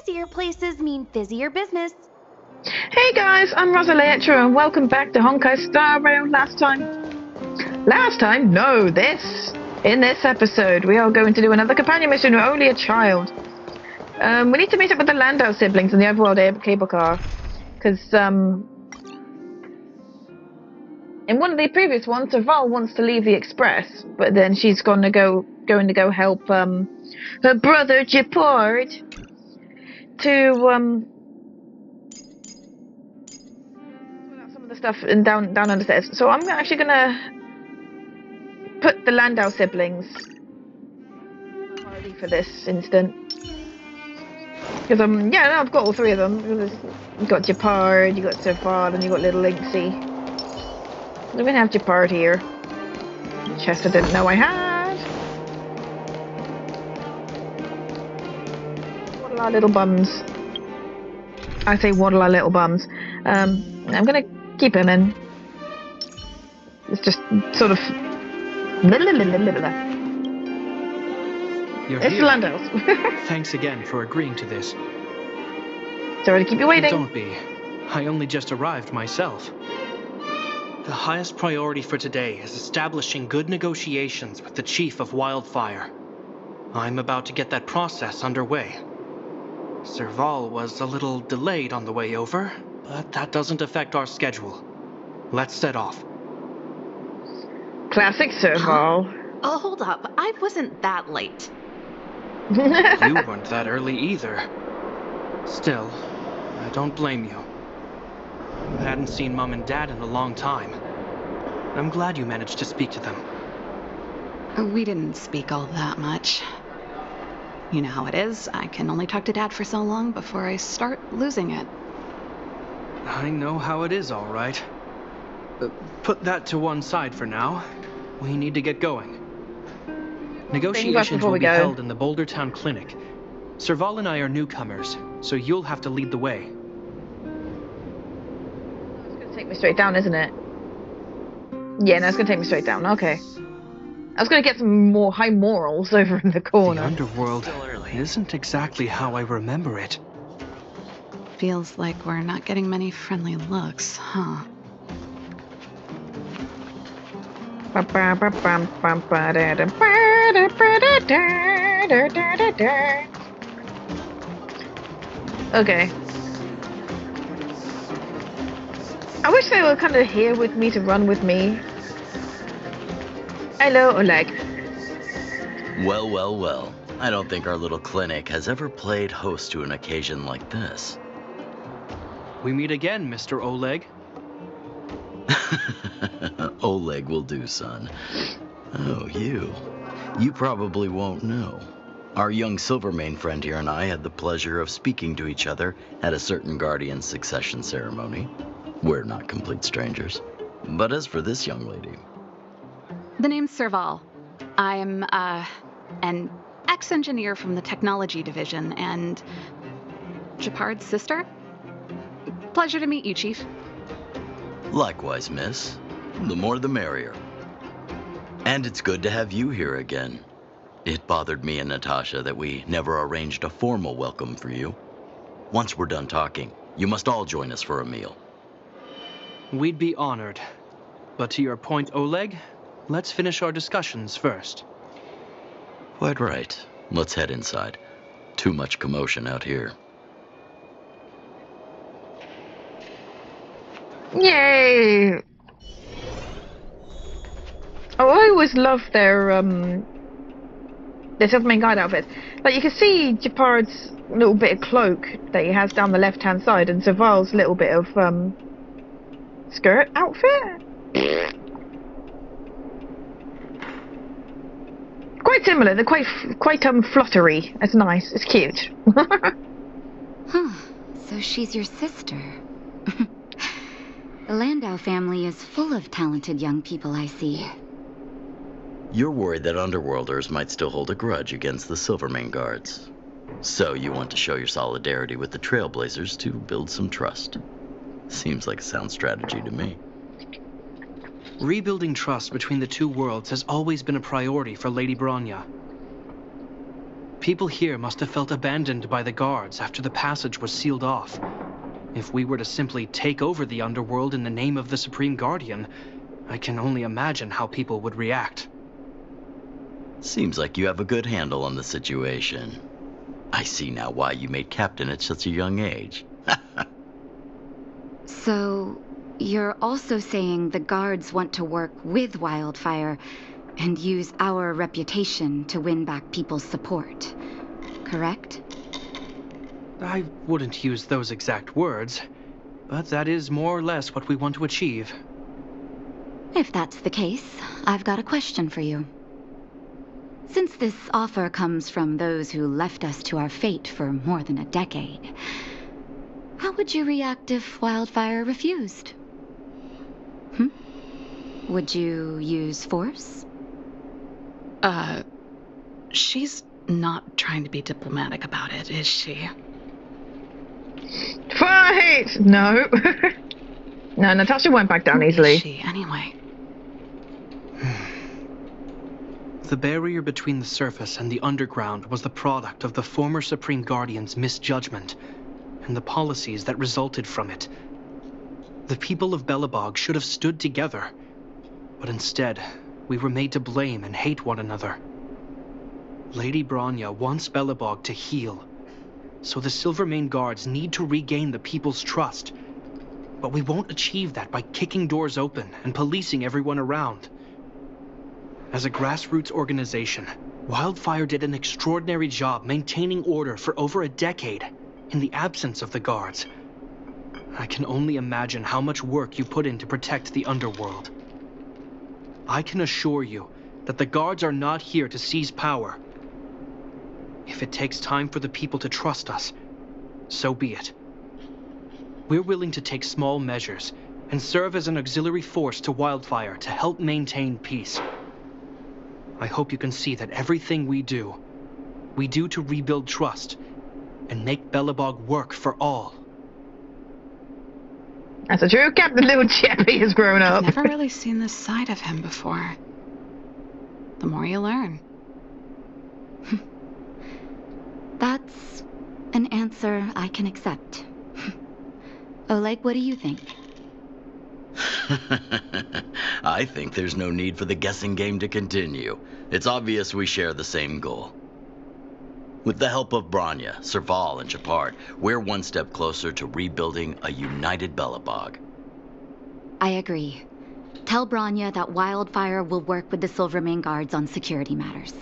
busier places mean busier business. Hey guys, I'm Rosali Etro and welcome back to Honkai StarRail. In this episode, we are going to do another companion mission with only a child. We need to meet up with the Landau siblings in the overworld cable car. Because, in one of the previous ones, Serval wants to leave the express, but then she's going to go help, her brother, Gepard, to, some of the stuff down under the stairs. So I'm actually gonna put the Landau siblings priority for this instant. Because I've got all three of them. You've got Gepard, you've got Serval, and you've got little Lynxie. I'm gonna have Gepard here. Chest I didn't know I had. Waddle our little bums. I say waddle our little bums. I'm gonna keep him in. It's just sort of. You're it's here. Landau's. Thanks again for agreeing to this. Sorry to keep you waiting. Don't be. I only just arrived myself. The highest priority for today is establishing good negotiations with the Chief of Wildfire. I'm about to get that process underway. Serval was a little delayed on the way over, but that doesn't affect our schedule. Let's set off. Classic Serval. Oh, hold up. I wasn't that late. You weren't that early either. Still, I don't blame you. I hadn't seen Mom and Dad in a long time. I'm glad you managed to speak to them. We didn't speak all that much. You know how it is. I can only talk to Dad for so long before I start losing it. I know how it is, all right. Put that to one side for now. We need to get going. Negotiations will be held in the Boulder Town Clinic. Serval and I are newcomers, so you'll have to lead the way. It's going to take me straight down, isn't it? Yeah, no, it's going to take me straight down. Okay. I was going to get some more high morals over in the corner. The underworld isn't exactly how I remember it. Feels like we're not getting many friendly looks, huh? Okay. I wish they were kind of here with me to run with me. Hello, Oleg. Well, well, well. I don't think our little clinic has ever played host to an occasion like this. We meet again, Mr. Oleg. Oleg will do, son. Oh, you. You probably won't know. Our young Silvermane friend here and I had the pleasure of speaking to each other at a certain Guardian succession ceremony. We're not complete strangers. But as for this young lady... The name's Serval. I'm, an ex-engineer from the technology division and Gepard's sister. Pleasure to meet you, Chief. Likewise, miss. The more the merrier. And it's good to have you here again. It bothered me and Natasha that we never arranged a formal welcome for you. Once we're done talking, you must all join us for a meal. We'd be honored. But to your point, Oleg, let's finish our discussions first. Quite right. Let's head inside. Too much commotion out here. Yay! Oh, I always love their Silvermane Guide outfits. Like, you can see Gepard's little bit of cloak that he has down the left-hand side, and Serval's little bit of, skirt outfit? Quite similar, they're quite fluttery. It's nice, it's cute. Huh, so she's your sister. The Landau family is full of talented young people, I see. You're worried that Underworlders might still hold a grudge against the Silvermane Guards. So you want to show your solidarity with the Trailblazers to build some trust. Seems like a sound strategy to me. Rebuilding trust between the two worlds has always been a priority for Lady Bronya. People here must have felt abandoned by the guards after the passage was sealed off. If we were to simply take over the underworld in the name of the Supreme Guardian, I can only imagine how people would react. Seems like you have a good handle on the situation. I see now why you made captain at such a young age. So, you're also saying the guards want to work with Wildfire and use our reputation to win back people's support, correct? I wouldn't use those exact words, but that is more or less what we want to achieve. If that's the case, I've got a question for you. Since this offer comes from those who left us to our fate for more than a decade, how would you react if Wildfire refused? Would you use force? She's not trying to be diplomatic about it, is she? Fight! No. No, Natasha went back down Who easily. is she, anyway? The barrier between the surface and the underground was the product of the former Supreme Guardian's misjudgment and the policies that resulted from it. The people of Belobog should have stood together, but instead, we were made to blame and hate one another. Lady Bronya wants Belobog to heal, so the Silvermane Guards need to regain the people's trust. But we won't achieve that by kicking doors open and policing everyone around. As a grassroots organization, Wildfire did an extraordinary job maintaining order for over a decade in the absence of the guards. I can only imagine how much work you put in to protect the underworld. I can assure you that the guards are not here to seize power. If it takes time for the people to trust us, so be it. We're willing to take small measures and serve as an auxiliary force to Wildfire to help maintain peace. I hope you can see that everything we do to rebuild trust and make Belobog work for all. That's a true captain. Little Chappie has grown up. I've never really seen this side of him before. The more you learn. That's an answer I can accept. Oleg, what do you think? I think there's no need for the guessing game to continue. It's obvious we share the same goal. With the help of Bronya, Serval, and Japard, we're one step closer to rebuilding a united Belobog. I agree. Tell Bronya that Wildfire will work with the Silvermane Guards on security matters.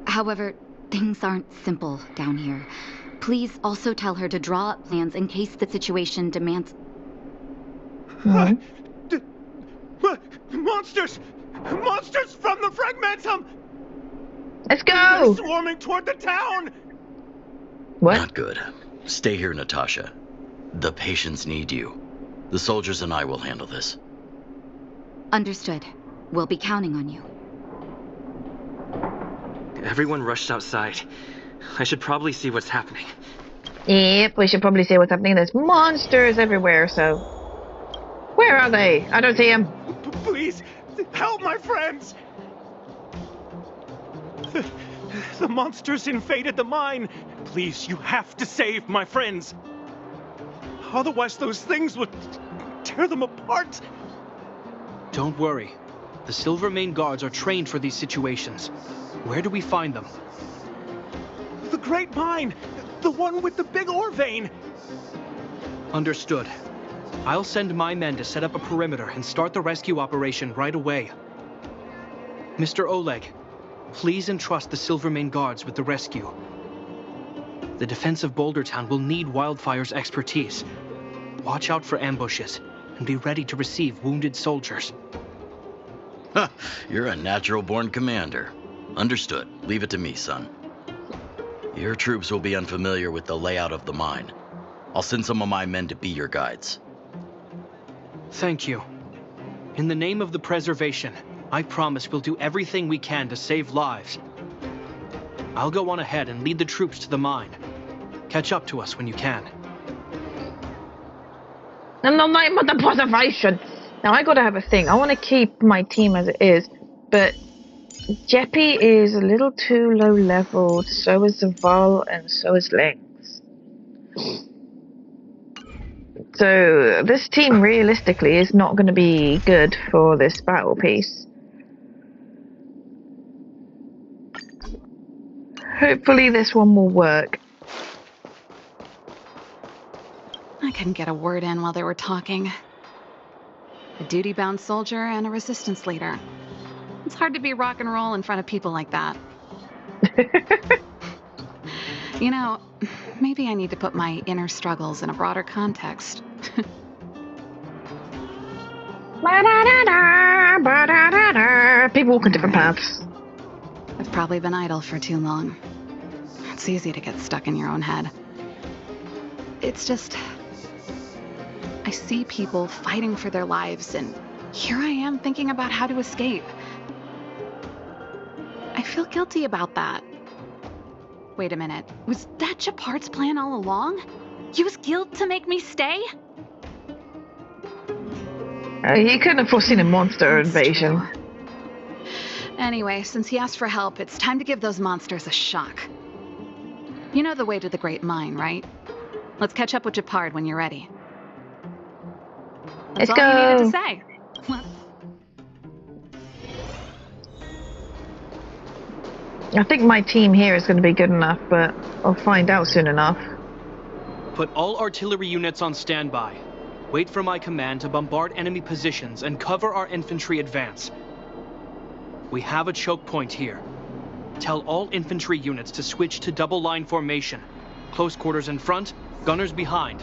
However, things aren't simple down here. Please also tell her to draw up plans in case the situation demands... Monsters! Monsters from the Fragmentum! Let's go! They're swarming toward the town! What? Not good. Stay here, Natasha. The patients need you. The soldiers and I will handle this. Understood. We'll be counting on you. Everyone rushed outside. I should probably see what's happening. Yep, we should probably see what's happening. There's monsters everywhere, so... Where are they? I don't see them. Please, help my friends! The monsters invaded the mine. Please, you have to save my friends. Otherwise, those things would tear them apart. Don't worry. The Silvermane Guards are trained for these situations. Where do we find them? The Great Mine! The one with the big ore vein! Understood. I'll send my men to set up a perimeter and start the rescue operation right away. Mr. Oleg, please entrust the Silvermane Guards with the rescue. The defense of Boulder Town will need Wildfire's expertise. Watch out for ambushes and be ready to receive wounded soldiers. You're a natural-born commander. Understood. Leave it to me, son. Your troops will be unfamiliar with the layout of the mine. I'll send some of my men to be your guides. Thank you. In the name of the preservation, I promise we'll do everything we can to save lives. I'll go on ahead and lead the troops to the mine. Catch up to us when you can. In the name of the preservation. Now I gotta have a thing. I want to keep my team as it is, but Jeppy is a little too low leveled, so is Serval, and so is Lynx. So this team realistically is not going to be good for this battle piece. Hopefully this one will work. I couldn't get a word in while they were talking. A duty-bound soldier and a resistance leader. It's hard to be rock and roll in front of people like that. You know, maybe I need to put my inner struggles in a broader context. People walk in different paths. I've probably been idle for too long. It's easy to get stuck in your own head. It's just... I see people fighting for their lives, and here I am thinking about how to escape. I feel guilty about that. Wait a minute. Was that Japard's plan all along? Use guilt to make me stay? He couldn't have foreseen a monster That's invasion. true. Anyway, since he asked for help, it's time to give those monsters a shock. You know the way to the Great Mine, right? Let's catch up with Japard when you're ready. That's Let's all you needed go. to say. I think my team here is going to be good enough, but I'll find out soon enough. Put all artillery units on standby. Wait for my command to bombard enemy positions and cover our infantry advance. We have a choke point here. Tell all infantry units to switch to double line formation. Close quarters in front, gunners behind.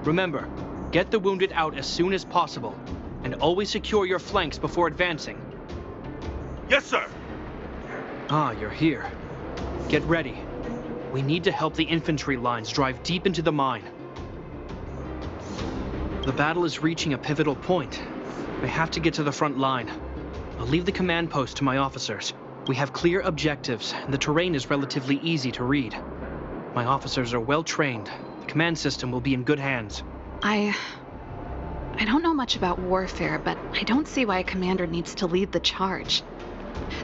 Remember, get the wounded out as soon as possible, and always secure your flanks before advancing. Yes, sir. Ah, you're here. Get ready. We need to help the infantry lines drive deep into the mine. The battle is reaching a pivotal point. We have to get to the front line. I'll leave the command post to my officers. We have clear objectives, and the terrain is relatively easy to read. My officers are well trained. The command system will be in good hands. I don't know much about warfare, but I don't see why a commander needs to lead the charge.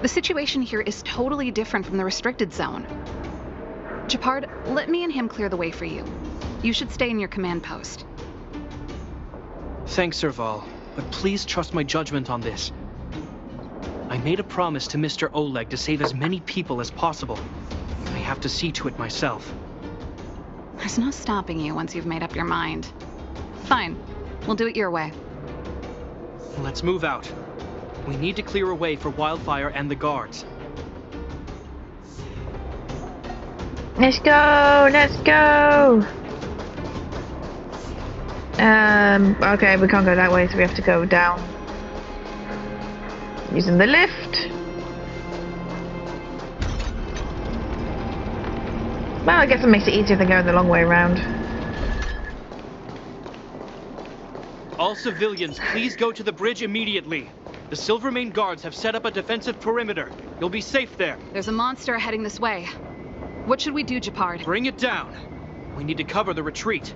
The situation here is totally different from the restricted zone. Japard, let me and him clear the way for you. You should stay in your command post. Thanks, Serval, but please trust my judgment on this. I made a promise to Mr. Oleg to save as many people as possible. I have to see to it myself. There's no stopping you once you've made up your mind. Fine, we'll do it your way. Let's move out. We need to clear a way for Wildfire and the guards. Let's go, let's go! Okay, we can't go that way, so we have to go down. Using the lift. Well, I guess it makes it easier than going the long way around. All civilians, please go to the bridge immediately. The Silvermane guards have set up a defensive perimeter. You'll be safe there. There's a monster heading this way. What should we do, Japard? Bring it down. We need to cover the retreat.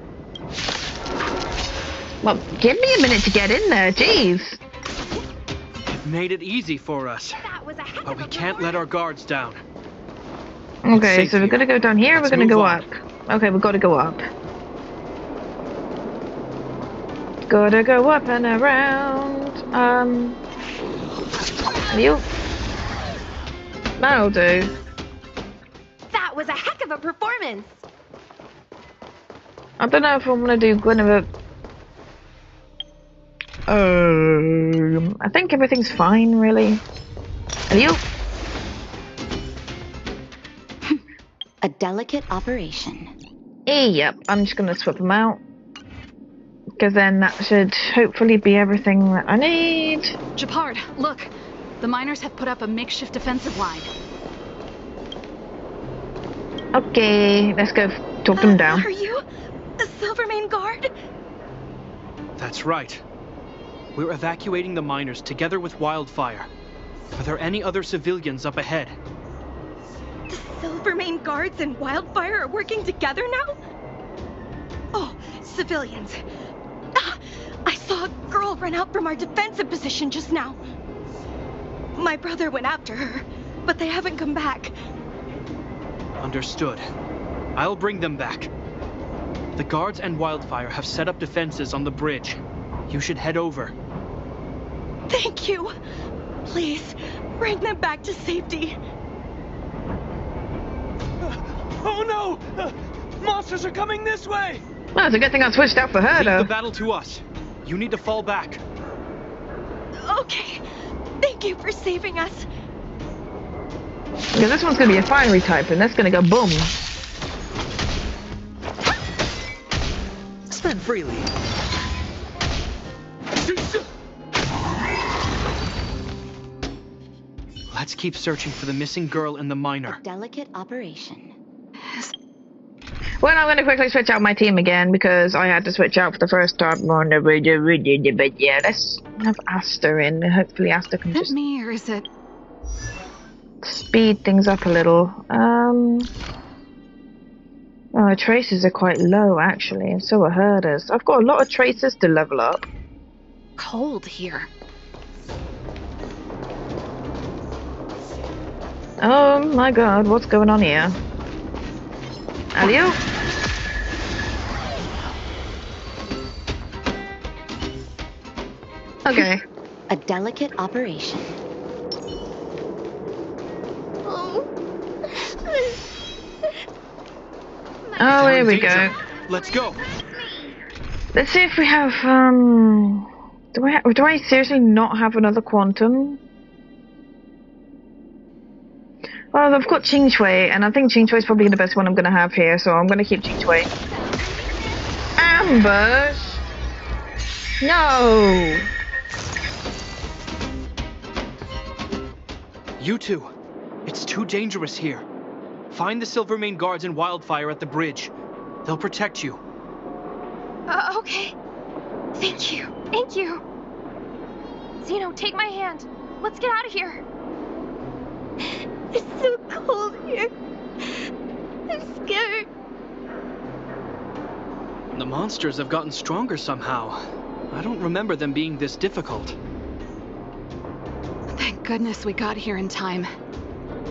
Well, give me a minute to get in there, jeez. You've made it easy for us. But we can't let our guards down. Okay, safe so we're here. gonna go down here, Let's we're gonna move go on. up. Okay, we've gotta go up. Gotta go up and around. You. That'll do. That was a heck of a performance. I don't know if I'm gonna do Guinevere. I think everything's fine, really. And you? A delicate operation. Yep, I'm just gonna swap them out. Because then that should hopefully be everything that I need. Japard, look! The miners have put up a makeshift defensive line. Okay, let's go talk them down. Are you the Silvermane Guard? That's right. We're evacuating the miners together with Wildfire. Are there any other civilians up ahead? The Silvermane Guards and Wildfire are working together now? Oh, civilians. Ah, I saw a girl run out from our defensive position just now. My brother went after her, but they haven't come back. Understood. I'll bring them back. The guards and Wildfire have set up defenses on the bridge. You should head over. Thank you. Please, bring them back to safety. Oh no! Monsters are coming this way! Well, it's a good thing I switched out for her, Leave the though. battle to us. You need to fall back. Okay. Thank you for saving us. Because this one's going to be a fiery type, and that's going to go boom. Spend freely. Let's keep searching for the missing girl and the miner. Delicate operation. Well, I'm going to quickly switch out my team again because I had to switch out for the first time on the video. But yeah, let's have Asta in. Hopefully Asta can Is it just me or is it... speed things up a little. Oh, traces are quite low actually, and so are herders. I've got a lot of traces to level up. cold here? Oh my god, what's going on here? Alio? Okay. A delicate operation. Oh, here we Danger. go. Let's go. Let's see if we have, do I seriously not have another quantum? Well, I've got Qing Shui, and I think Qing Shui is probably the best one I'm going to have here, so I'm going to keep Qing Shui. Ambush! No! You two. It's too dangerous here. Find the Silvermane guards and Wildfire at the bridge. They'll protect you. Okay. Thank you. Thank you. Zeno, take my hand. Let's get out of here. It's so cold here. I'm scared. The monsters have gotten stronger somehow. I don't remember them being this difficult. Thank goodness we got here in time.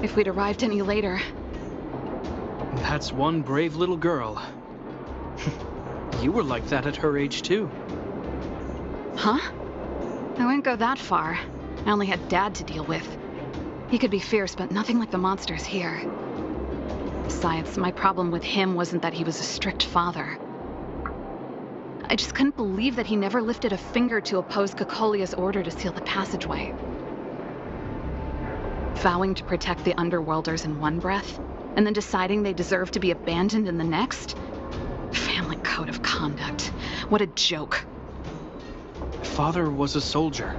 If we'd arrived any later... That's one brave little girl. You were like that at her age, too. Huh? I wouldn't go that far. I only had Dad to deal with. He could be fierce, but nothing like the monsters here. Besides, my problem with him wasn't that he was a strict father. I just couldn't believe that he never lifted a finger to oppose Kokolia's order to seal the passageway. Vowing to protect the Underworlders in one breath, and then deciding they deserve to be abandoned in the next? Family code of conduct. What a joke. Father was a soldier.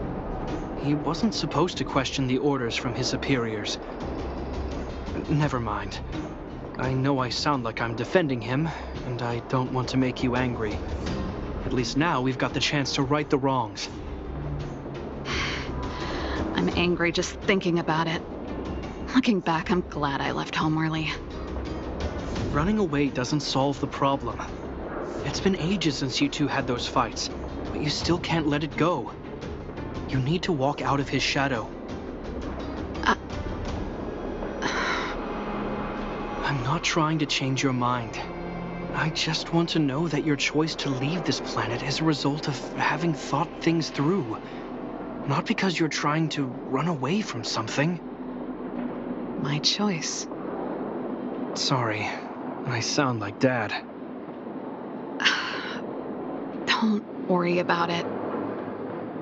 He wasn't supposed to question the orders from his superiors. Never mind. I know I sound like I'm defending him, and I don't want to make you angry. At least now we've got the chance to right the wrongs. I'm angry just thinking about it. Looking back, I'm glad I left home early. Running away doesn't solve the problem. It's been ages since you two had those fights, but you still can't let it go. You need to walk out of his shadow. I'm not trying to change your mind. I just want to know that your choice to leave this planet is a result of having thought things through. Not because you're trying to run away from something. My choice. Sorry, I sound like Dad. Don't worry about it.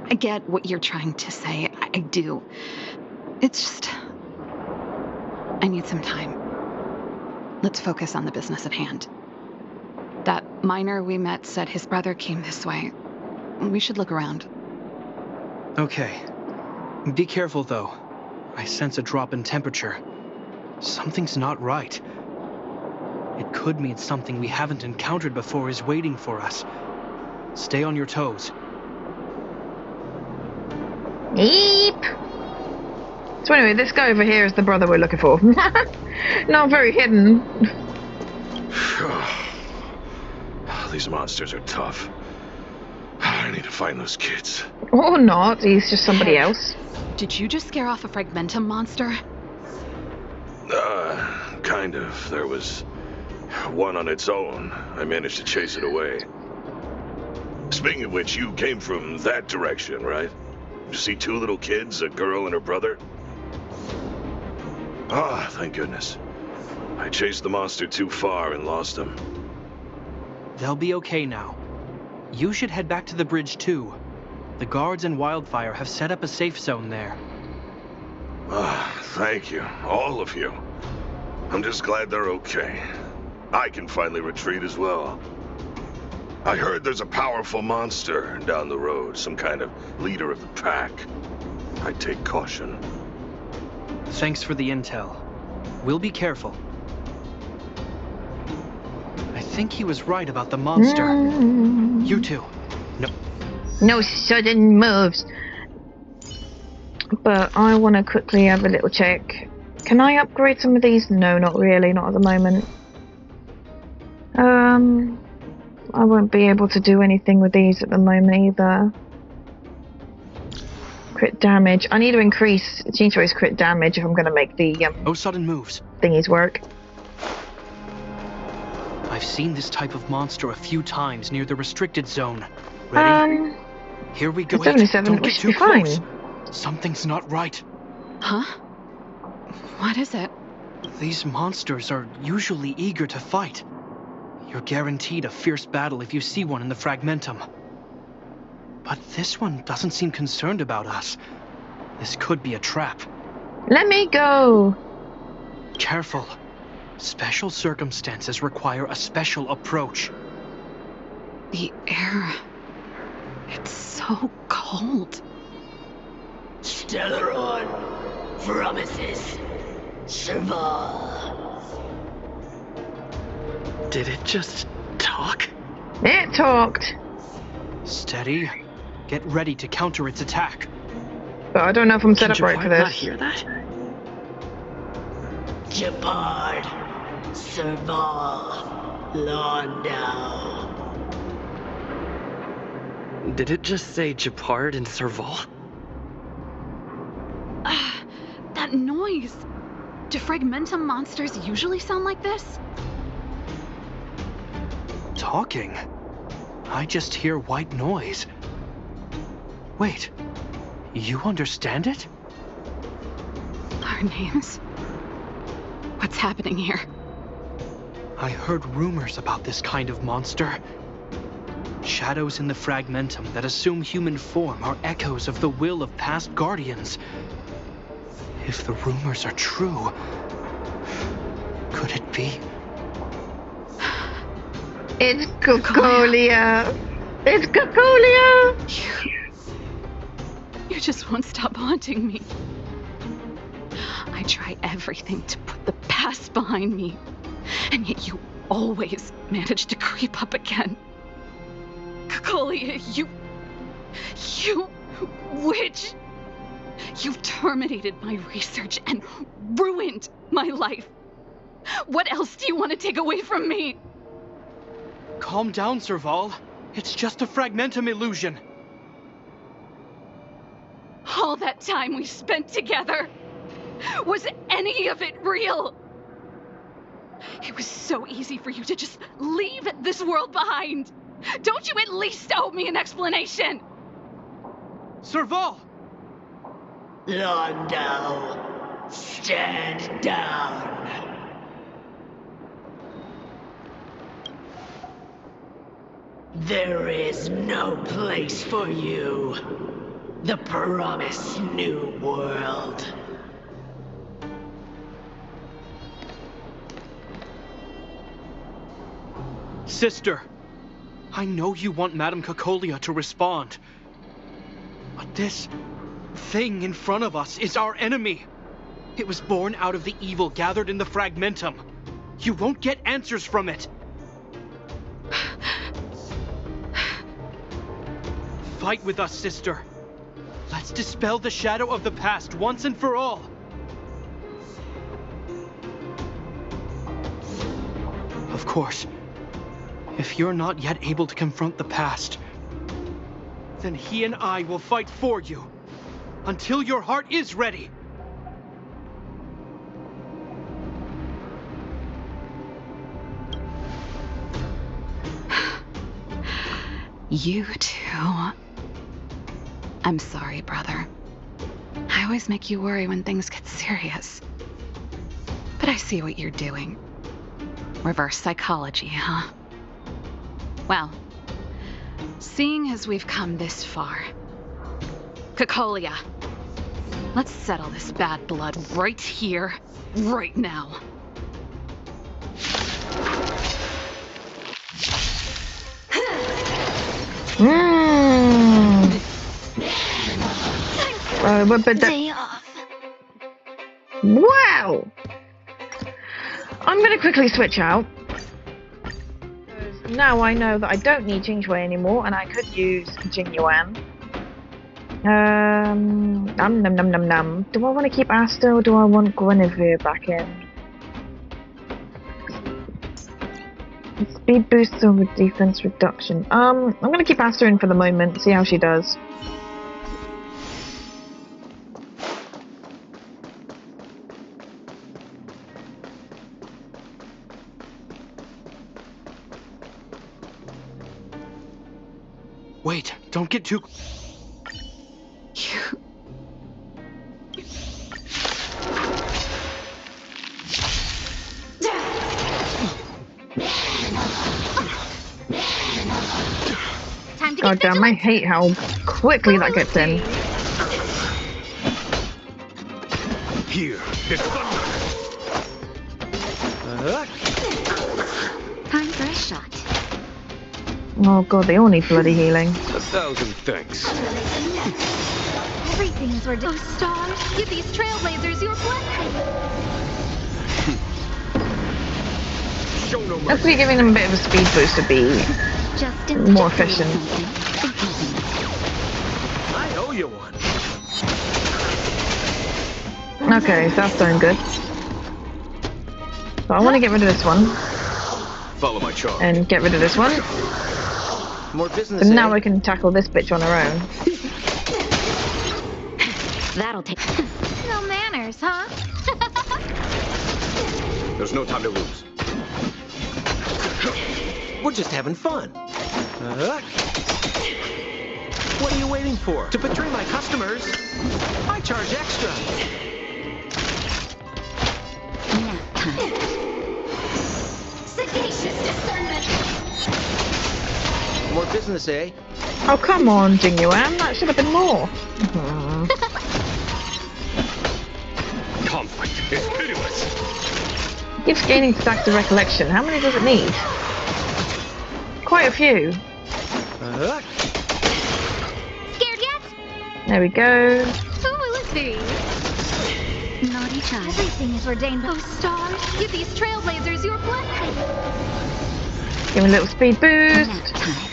I get what you're trying to say. I do. It's just... I need some time. Let's focus on the business at hand. That miner we met said his brother came this way. We should look around. Okay. Be careful, though. I sense a drop in temperature. Something's not right. It could mean something we haven't encountered before is waiting for us. Stay on your toes. Eep. So anyway, this guy over here is the brother we're looking for. Not very hidden. These monsters are tough. I need to find those kids. Or not, he's just somebody else. Did you just scare off a Fragmentum monster? Kind of. There was one on its own. I managed to chase it away. Speaking of which, you came from that direction, right? You see two little kids, a girl and her brother? Ah, thank goodness. I chased the monster too far and lost him. They'll be okay now. You should head back to the bridge too. The guards and Wildfire have set up a safe zone there. Ah, thank you, all of you. I'm just glad they're okay. I can finally retreat as well. I heard there's a powerful monster down the road, some kind of leader of the pack. I'd take caution. Thanks for the intel. We'll be careful. I think he was right about the monster. You two. No. No sudden moves. But I want to quickly have a little check. Can I upgrade some of these? No, not really, not at the moment. I won't be able to do anything with these at the moment either. Crit damage. I need to increase Chincho's crit damage if I'm going to make the No sudden moves. thingies work. I've seen this type of monster a few times near the restricted zone. Ready? Here we go. 77, Don't we get should too be fine. close. Something's not right. Huh? What is it? These monsters are usually eager to fight. You're guaranteed a fierce battle if you see one in the Fragmentum. But this one doesn't seem concerned about us. This could be a trap. Let me go! Careful. Special circumstances require a special approach. The air... It's so cold. Stellaron promises Serval. Did it just talk? It talked! Steady. Get ready to counter its attack. But I don't know if I'm set Can up right for Jabard not this. hear that? Jabard, Serval, Londau. Did it just say Jabard and Serval? That noise! Do Fragmentum monsters usually sound like this? Talking? I just hear white noise. Wait. You understand it? Our names? What's happening here? I heard rumors about this kind of monster. Shadows in the Fragmentum that assume human form are echoes of the will of past guardians. If the rumors are true, could it be? It's Cocolia! It's Cocolia! You just won't stop haunting me. I try everything to put the past behind me, and yet you always manage to creep up again. Cocolia, you witch! You've terminated my research and ruined my life. What else do you want to take away from me? Calm down, Serval. It's just a Fragmentum illusion. All that time we spent together, was any of it real? It was so easy for you to just leave this world behind. Don't you at least owe me an explanation? Serval! Londau, stand down. There is no place for you. The promised new world. Sister, I know you want Madame Cocolia to respond. But this thing in front of us is our enemy. It was born out of the evil gathered in the Fragmentum. You won't get answers from it. Fight with us, sister. Let's dispel the shadow of the past once and for all. Of course, if you're not yet able to confront the past, then he and I will fight for you. until your heart is ready. You too. I'm sorry, brother. I always make you worry when things get serious. But I see what you're doing. Reverse psychology, huh? Well, seeing as we've come this far, Cocolia, let's settle this bad blood right here, right now. Day off. Wow! I'm gonna quickly switch out. Now I know that I don't need Jingshui anymore, and I could use Jingyuan. Num. Do I want to keep Asta, or do I want Guinevere back in? Speed boost or with defense reduction? I'm gonna keep Asta in for the moment, see how she does. Wait, don't get too... God damn, I hate how quickly that gets in. Here is thunder. Time for a shot. Oh god, they all need bloody healing. 1,000 thanks. Everything is ridiculous. Oh, Star, give these trailblazers your blessing. Show no mercy. Hopefully giving them a bit of a speed boost would be more efficient. I owe you one. Okay, so that's doing good. So I want to get rid of this one, Follow my charge. and get rid of this one. More business, And now eh? I can tackle this bitch on her own. That'll take. No manners, huh? There's no time to lose. We're just having fun. What are you waiting for? To betray my customers? I charge extra. Nap time. Sagacious discernment. More business, eh? Oh come on, Jingyuan, that should have been more. Conflict is pitiless. Keeps gaining stacks of recollection. How many does it need? Quite a few. Scared yet? There we go. Who will it be? Naughty child. Everything is ordained. Oh, Star, give these trailblazers your blessing. Give me a little speed boost. Nap time.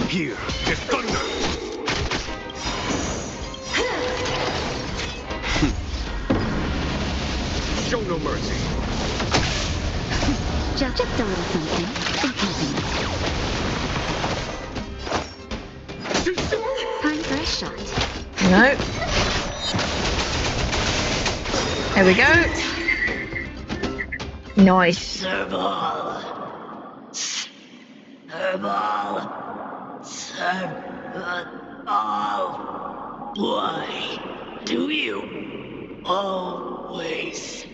Here is thunder. Show no mercy. Just a little something. Time for a shot. No. There we go. Nice. Serval. Why do you always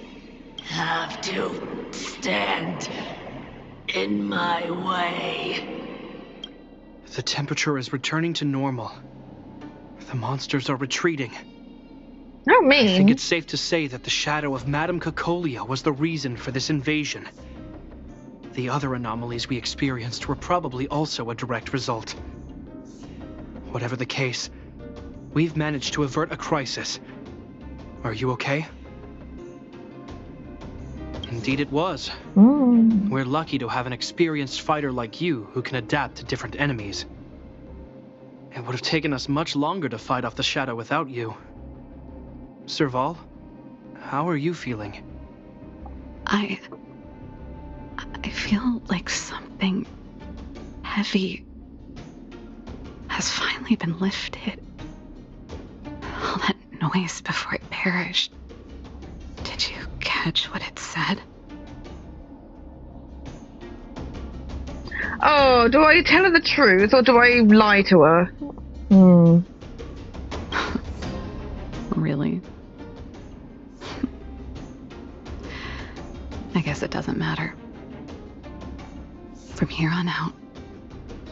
have to stand in my way? The temperature is returning to normal. The monsters are retreating. Not I think mean. it's safe to say that the shadow of Madame Cocolia was the reason for this invasion. The other anomalies we experienced were probably also a direct result. Whatever the case, we've managed to avert a crisis. Are you okay? Indeed it was. We're lucky to have an experienced fighter like you who can adapt to different enemies. It would have taken us much longer to fight off the shadow without you. Serval, how are you feeling? I feel like something heavy has finally been lifted. noise before it perished. Did you catch what it said? Oh, do I tell her the truth or do I lie to her? Really? I guess it doesn't matter. From here on out,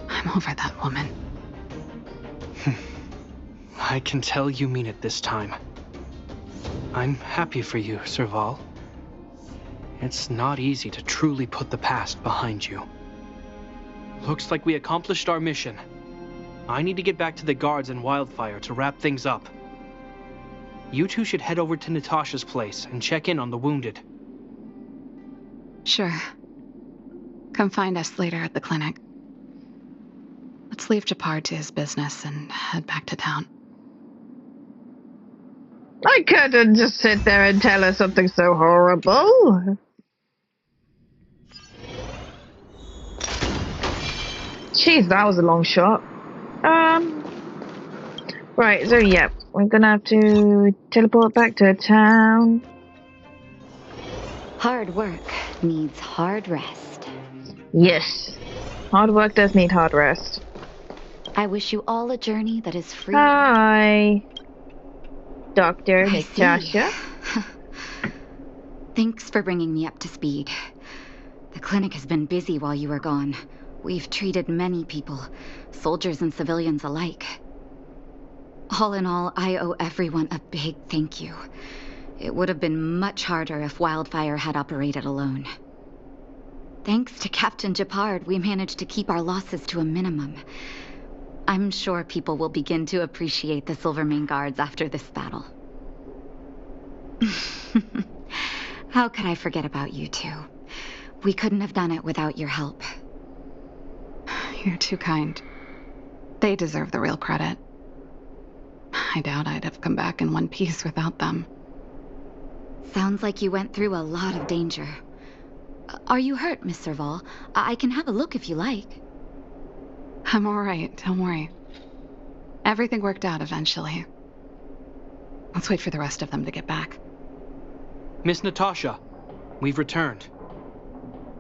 I'm over that woman. I can tell you mean it this time. I'm happy for you, Serval. It's not easy to truly put the past behind you. Looks like we accomplished our mission. I need to get back to the guards and Wildfire to wrap things up. You two should head over to Natasha's place and check in on the wounded. Sure. Come find us later at the clinic. Let's leave Japar to his business and head back to town. I couldn't just sit there and tell her something so horrible. Jeez, that was a long shot. Right, so yeah, we're gonna have to teleport back to town. Hard work needs hard rest. Yes, hard work does need hard rest. I wish you all a journey that is free. Hi, Dr. I Natasha. see. Thanks for bringing me up to speed. The clinic has been busy while you were gone. We've treated many people, soldiers and civilians alike. All in all, I owe everyone a big thank you. It would have been much harder if Wildfire had operated alone. Thanks to Captain Japar, we managed to keep our losses to a minimum. I'm sure people will begin to appreciate the Silvermane Guards after this battle. How could I forget about you two? We couldn't have done it without your help. You're too kind. They deserve the real credit. I doubt I'd have come back in one piece without them. Sounds like you went through a lot of danger. Are you hurt, Miss Serval? I can have a look if you like. I'm all right, don't worry. Everything worked out eventually. Let's wait for the rest of them to get back. Miss Natasha, we've returned.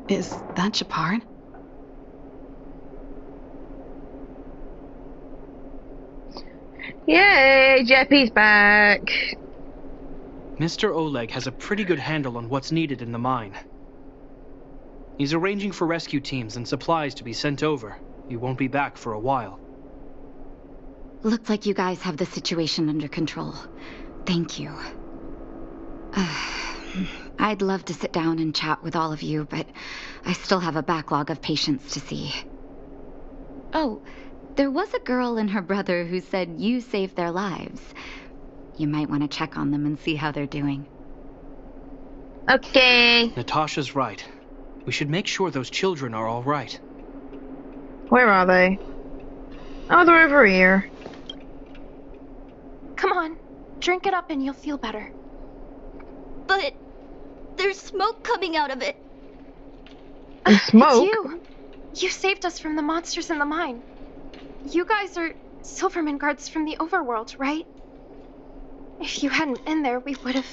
Is that Japar? Yay, Jeppy's back. Mr. Oleg has a pretty good handle on what's needed in the mine. He's arranging for rescue teams and supplies to be sent over. He won't be back for a while. Looks like you guys have the situation under control. Thank you. I'd love to sit down and chat with all of you, but I still have a backlog of patients to see. Oh, there was a girl and her brother who said you saved their lives. You might want to check on them and see how they're doing. Okay. Natasha's right. We should make sure those children are all right. Where are they? Oh, they're over here. Come on, drink it up and you'll feel better. But there's smoke coming out of it. And smoke? It's you. You saved us from the monsters in the mine. You guys are Silvermane Guards from the overworld, right? If you hadn't been there, we would have...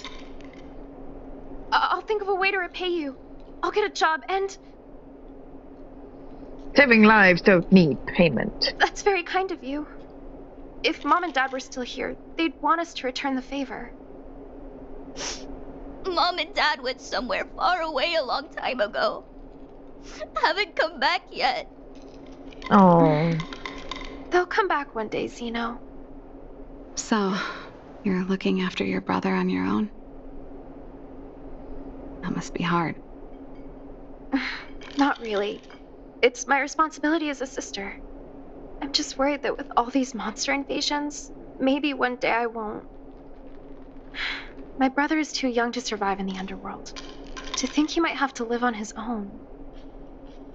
I'll think of a way to repay you. I'll get a job and... Saving lives don't need payment. That's very kind of you. If Mom and Dad were still here, they'd want us to return the favor. Mom and Dad went somewhere far away a long time ago. Haven't come back yet. Oh. They'll come back one day, Zeno. So, you're looking after your brother on your own? That must be hard. Not really. It's my responsibility as a sister. I'm just worried that with all these monster invasions, maybe one day I won't. My brother is too young to survive in the underworld. To think he might have to live on his own.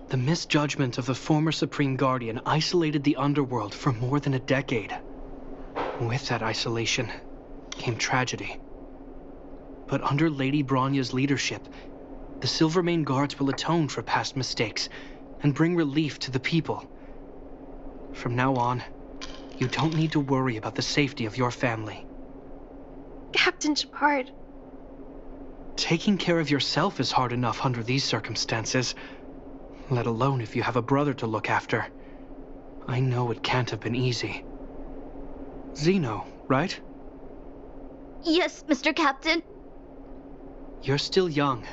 The misjudgment of the former Supreme Guardian isolated the underworld for more than a decade. With that isolation came tragedy. But under Lady Bronya's leadership, the Silvermane Guards will atone for past mistakes and bring relief to the people. From now on, you don't need to worry about the safety of your family. Captain Shepard. Taking care of yourself is hard enough under these circumstances, let alone if you have a brother to look after. I know it can't have been easy. Zeno, right? Yes, Mr. Captain. You're still young,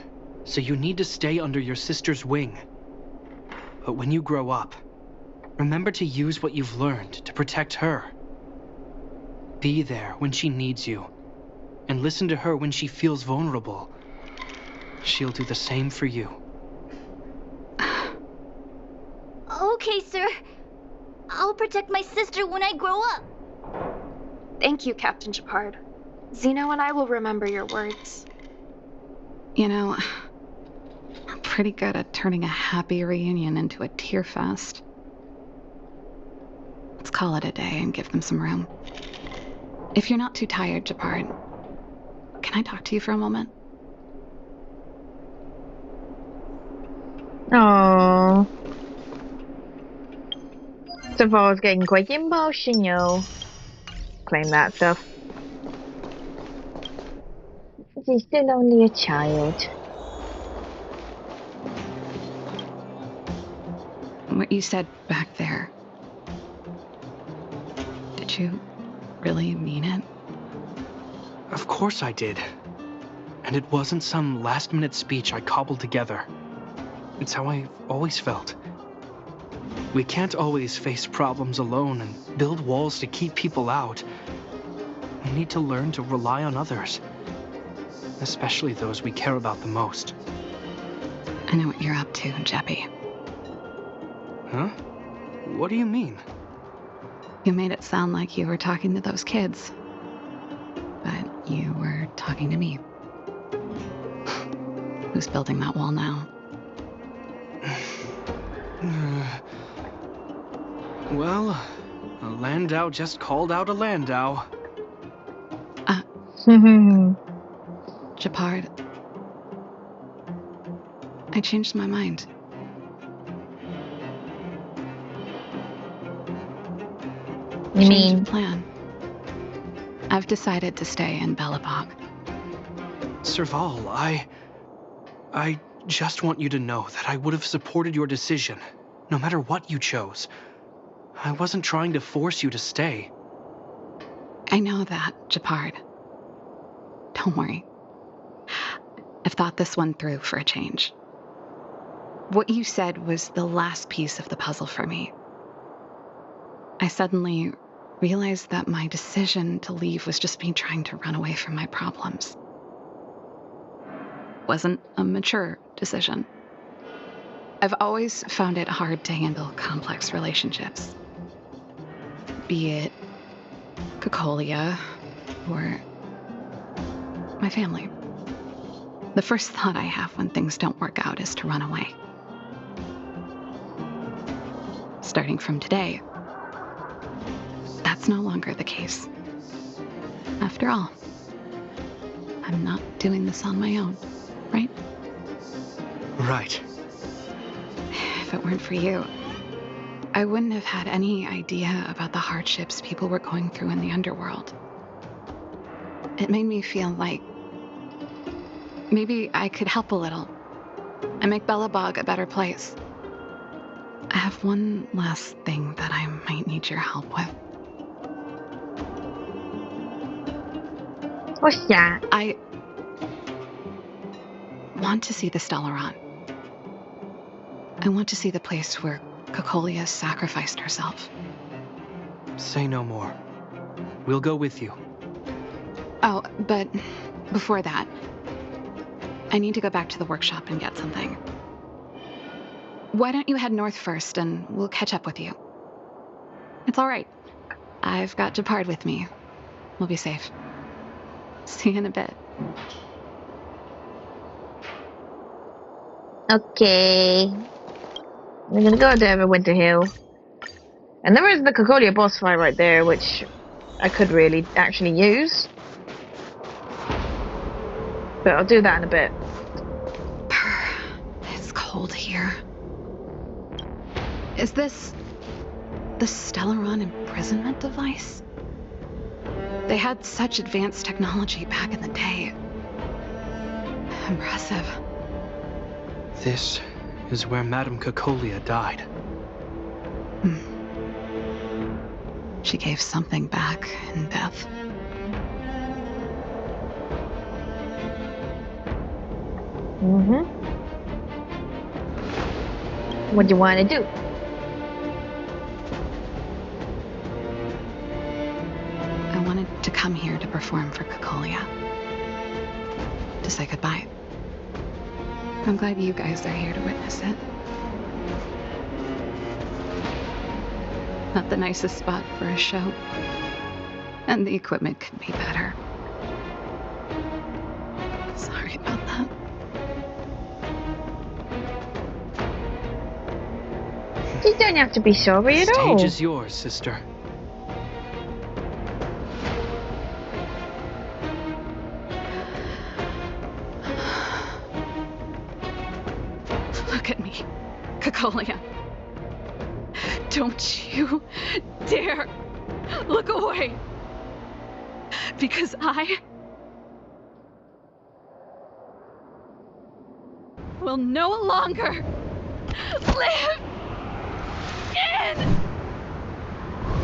so you need to stay under your sister's wing. But when you grow up, remember to use what you've learned to protect her. Be there when she needs you, and listen to her when she feels vulnerable. She'll do the same for you. Okay, sir. I'll protect my sister when I grow up. Thank you, Captain Shepard. Zeno and I will remember your words. You know, I'm pretty good at turning a happy reunion into a tear fest. Let's call it a day and give them some room. If you're not too tired, Shepard, can I talk to you for a moment? Aww. Serval's getting quite emotional. Claim that stuff. She's still only a child. What you said back there, did you really mean it? Of course I did. And it wasn't some last-minute speech I cobbled together. It's how I've always felt. We can't always face problems alone and build walls to keep people out. We need to learn to rely on others, especially those we care about the most. I know what you're up to, Jeppy. Huh? What do you mean? You made it sound like you were talking to those kids. But you were talking to me. Who's building that wall now? Well, a Landau just called out a Landau. Shepard, I changed my mind. You Change mean? of plan. I've decided to stay in Belobog. Serval, I just want you to know that I would have supported your decision, no matter what you chose. I wasn't trying to force you to stay. I know that, Shepard. Don't worry. I've thought this one through for a change. What you said was the last piece of the puzzle for me. I suddenly realized that my decision to leave was just me trying to run away from my problems. Wasn't a mature decision. I've always found it hard to handle complex relationships. Be it Cocolia or my family. The first thought I have when things don't work out is to run away. Starting from today, that's no longer the case. After all, I'm not doing this on my own, right? Right. If it weren't for you, I wouldn't have had any idea about the hardships people were going through in the underworld. It made me feel like maybe I could help a little and make Belobog a better place. I have one last thing that I might need your help with. What's that? I want to see the Stellaron. I want to see the place where Cocolia sacrificed herself. Say no more. We'll go with you. Oh, but before that, I need to go back to the workshop and get something. Why don't you head north first and we'll catch up with you? It's all right. I've got Shepard with me. We'll be safe. See you in a bit. Okay. We're gonna go to Everwinter Hill. And there is the Cocolia boss fight right there, which I could really actually use. But I'll do that in a bit. It's cold here. Is this the Stellaron imprisonment device? They had such advanced technology back in the day. Impressive. This is where Madame Cocolia died. She gave something back in death. What do you want to do? I wanted to come here to perform for Cocolia. To say goodbye. I'm glad you guys are here to witness it. Not the nicest spot for a show. And the equipment could be better. Sorry about that. You don't have to be sorry at all. The stage is yours, sister. Look at me, Cocolia. Don't you dare look away. Because I will no longer live in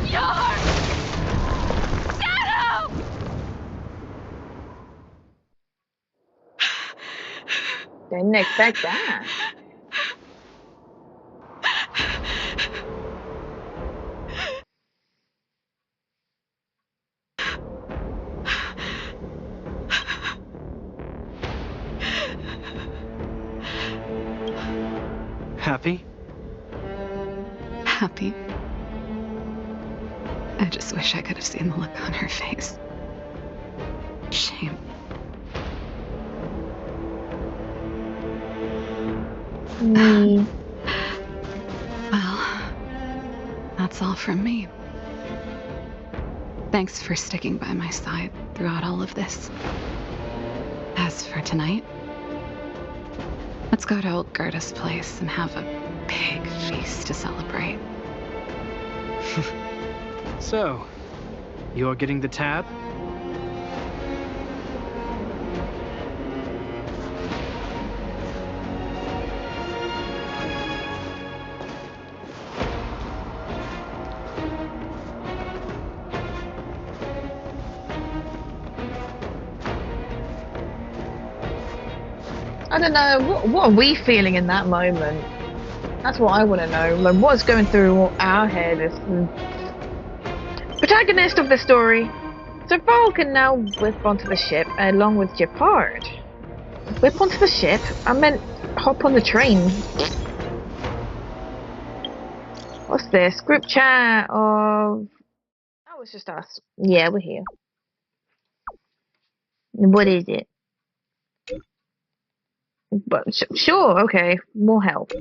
your shadow! Didn't expect that. Happy? Happy. I just wish I could have seen the look on her face. Shame. Well, that's all from me. Thanks for sticking by my side throughout all of this. As for tonight, let's go to old Gerda's place and have a big feast to celebrate. So, you're getting the tab? I don't know, what are we feeling in that moment? That's what I want to know. Like, what's going through our head as the protagonist of the story? Serval can now whip onto the ship along with Gepard. Whip onto the ship? I meant hop on the train. What's this? Group chat of... Oh, it's just us. Yeah, we're here. What is it? But sure, okay, more help.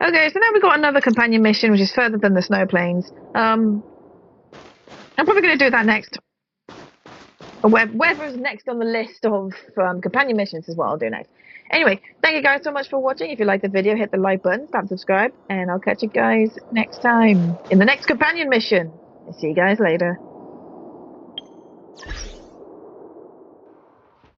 Okay, so now we've got another companion mission, which is further than the snow plains. I'm probably going to do that next. Or whatever's next on the list of companion missions is what I'll do next. Anyway, thank you guys so much for watching. If you liked the video, hit the like button, tap subscribe, and I'll catch you guys next time in the next companion mission. See you guys later.